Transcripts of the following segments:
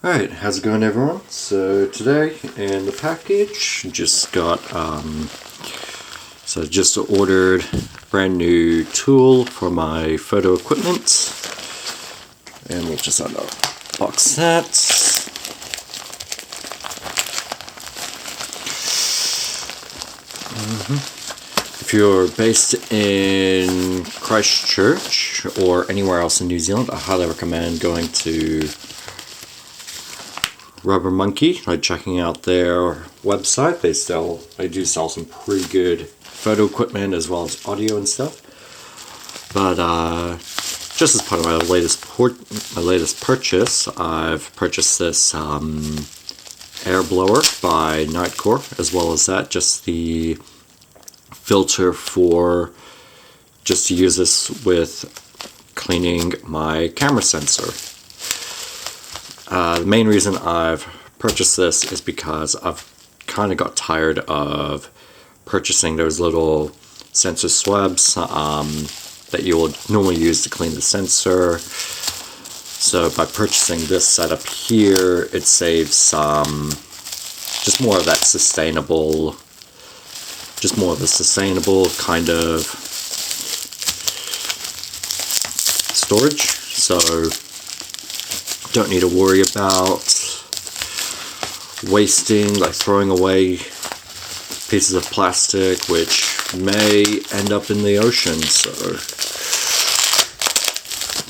Alright, how's it going everyone? So today in the package, just got, just ordered a brand new tool for my photo equipment. And we'll just unbox that. If you're based in Christchurch or anywhere else in New Zealand, I highly recommend going to Rubber Monkey, like checking out their website. They do sell some pretty good photo equipment as well as audio and stuff. But just as part of my latest purchase, I've purchased this air blower by Nitecore, as well as that, just the filter for just to use this with cleaning my camera sensor. The main reason I've purchased this is because I've kind of got tired of purchasing those little sensor swabs that you would normally use to clean the sensor. So by purchasing this setup here, it saves just more of that sustainable, kind of storage. So don't need to worry about wasting, like throwing away pieces of plastic which may end up in the ocean. So,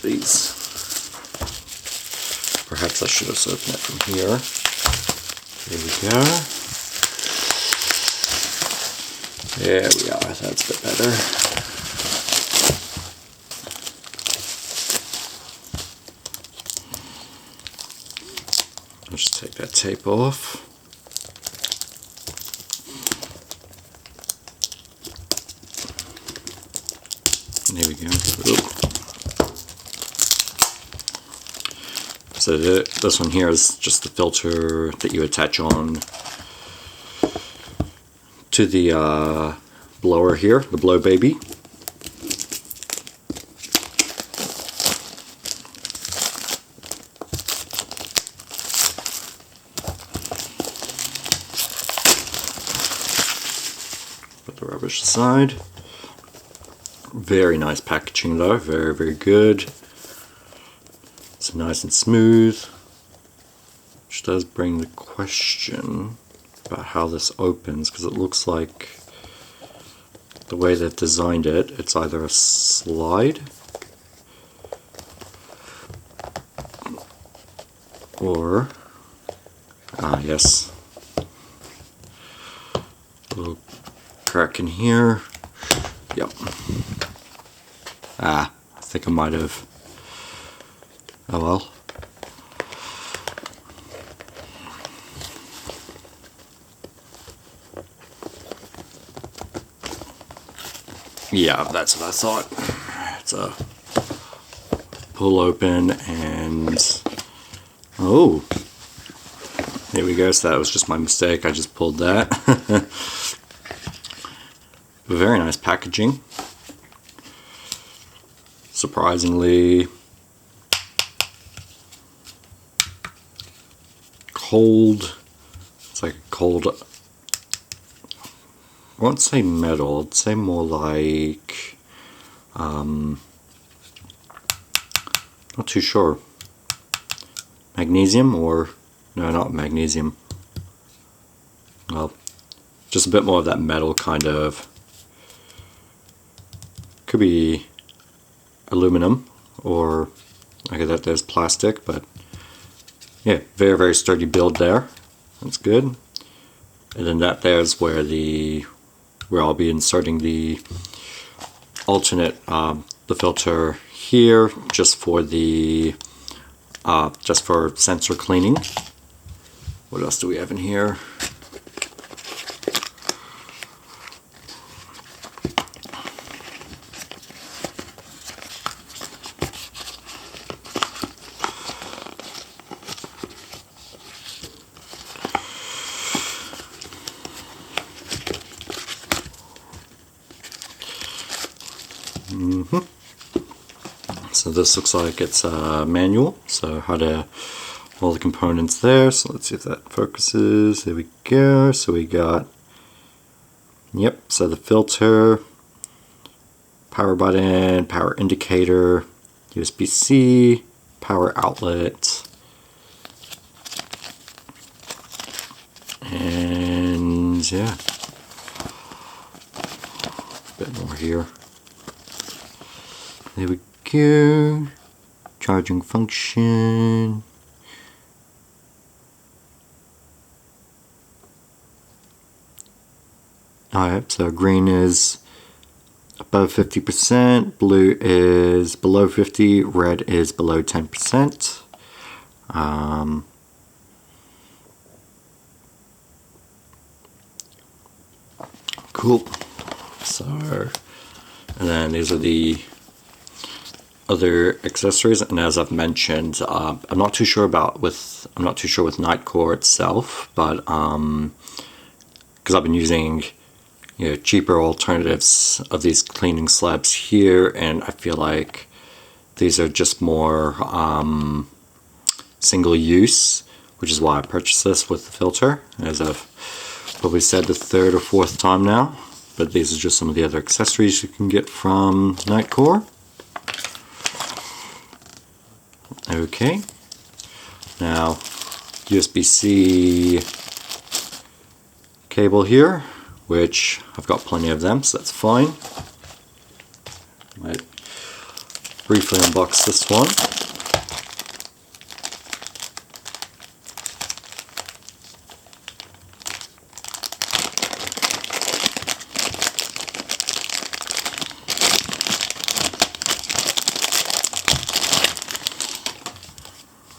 jeez. Perhaps I should have opened it from here. There we go. There we are, that's a bit better. I'll just take that tape off. There we go. Oop. So this one here is just the filter that you attach on to the blower here, the Blowerbaby. Put the rubbish aside. Very nice packaging though, very, very good. It's nice and smooth, which does bring the question about how this opens, because it looks like the way they've designed it, it's either a slide or, yes, a little crack in here. Yep. I think I might have. Oh well. Yeah, that's what I thought. It's a pull open and oh, there we go. So that was just my mistake. I just pulled that. Very nice packaging. Surprisingly cold. It's like a cold, I won't say metal, I'd say more like not too sure, magnesium, or no, not magnesium, well, just a bit more of that metal kind of, could be aluminum, or okay, that there's plastic, but yeah, very, very sturdy build there. That's good. And then that there's where I'll be inserting the alternate the filter here, just for sensor cleaning. What else do we have in here? So this looks like it's a manual, so how to all the components there. So let's see if that focuses. There we go. So we got, yep, so the filter, power button, power indicator, USB-C, power outlet, and yeah, a bit more here. There we go. Charging function. Alright, so green is above 50%, blue is below 50, red is below 10%. Cool. So, and then these are the other accessories, and as I've mentioned, I'm not too sure with Nitecore itself, but because I've been using cheaper alternatives of these cleaning slabs here, and I feel like these are just more single use, which is why I purchased this with the filter, as I've probably said the third or fourth time now. But these are just some of the other accessories you can get from Nitecore. Okay, now USB-C cable here, which I've got plenty of them, so that's fine. Might briefly unbox this one.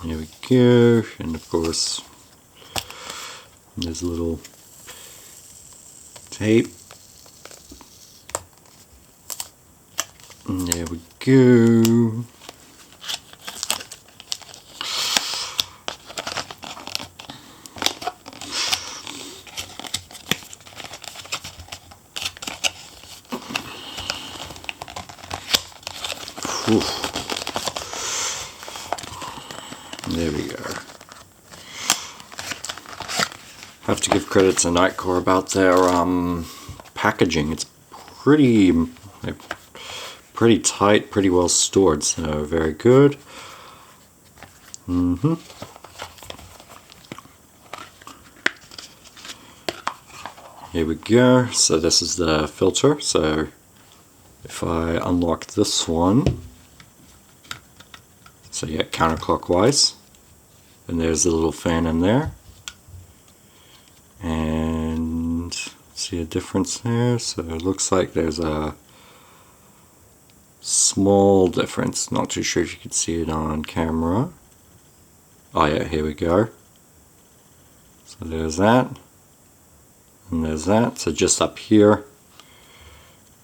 Here we go, and of course there's a little tape. And there we go. Oof. There we go. Have to give credit to Nitecore about their packaging. It's pretty tight, pretty well stored, so very good. Here we go. So this is the filter. So if I unlock this one, so yeah, counterclockwise, and there's a little fan in there, and see a difference there. So it looks like there's a small difference. Not too sure if you can see it on camera. Oh yeah, here we go. So there's that, and there's that. So just up here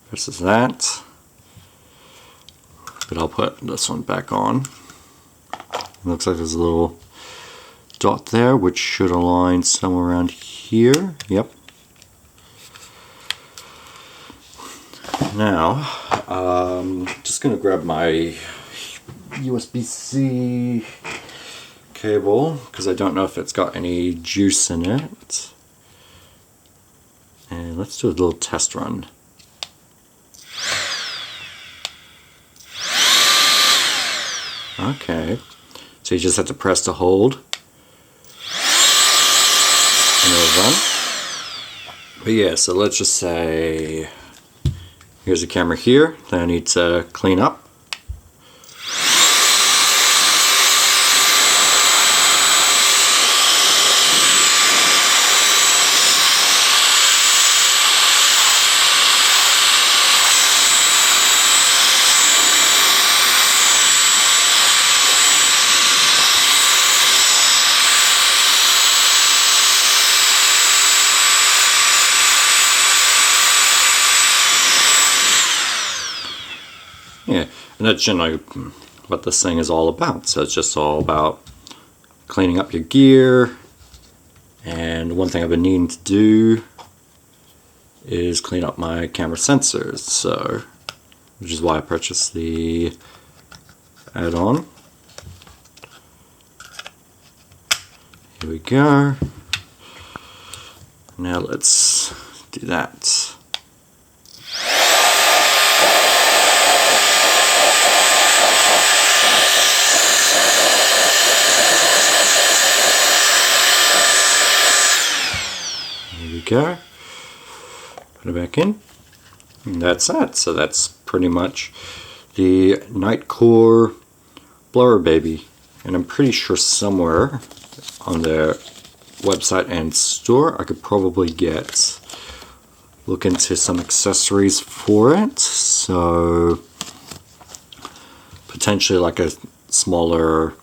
versus that. But I'll put this one back on. It looks like there's a little dot there, which should align somewhere around here. Yep. Now, just gonna grab my USB-C cable, because I don't know if it's got any juice in it. And let's do a little test run. Okay. So you just have to press to hold. And it'll run. But yeah, so let's just say here's a camera here that I need to clean up. Yeah, and that's generally what this thing is all about. So it's just all about cleaning up your gear. And one thing I've been needing to do is clean up my camera sensors. So, which is why I purchased the add-on. There we go. Now let's do that. There we go. Put it back in. And that's that. So that's pretty much the Nitecore Blowerbaby. And I'm pretty sure somewhere on their website and store I could probably look into some accessories for it. So potentially like a smaller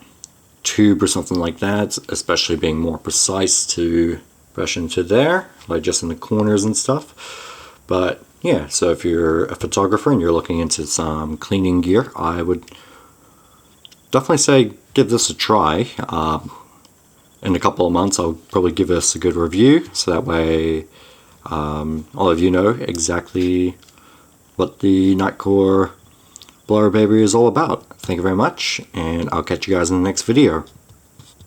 tube or something like that, especially being more precise to brush into there, like just in the corners and stuff. But yeah, so if you're a photographer and you're looking into some cleaning gear, I would definitely say give this a try. In a couple of months I'll probably give this a good review, so that way all of you know exactly what the Nitecore Blowerbaby is all about. Thank you very much, and I'll catch you guys in the next video.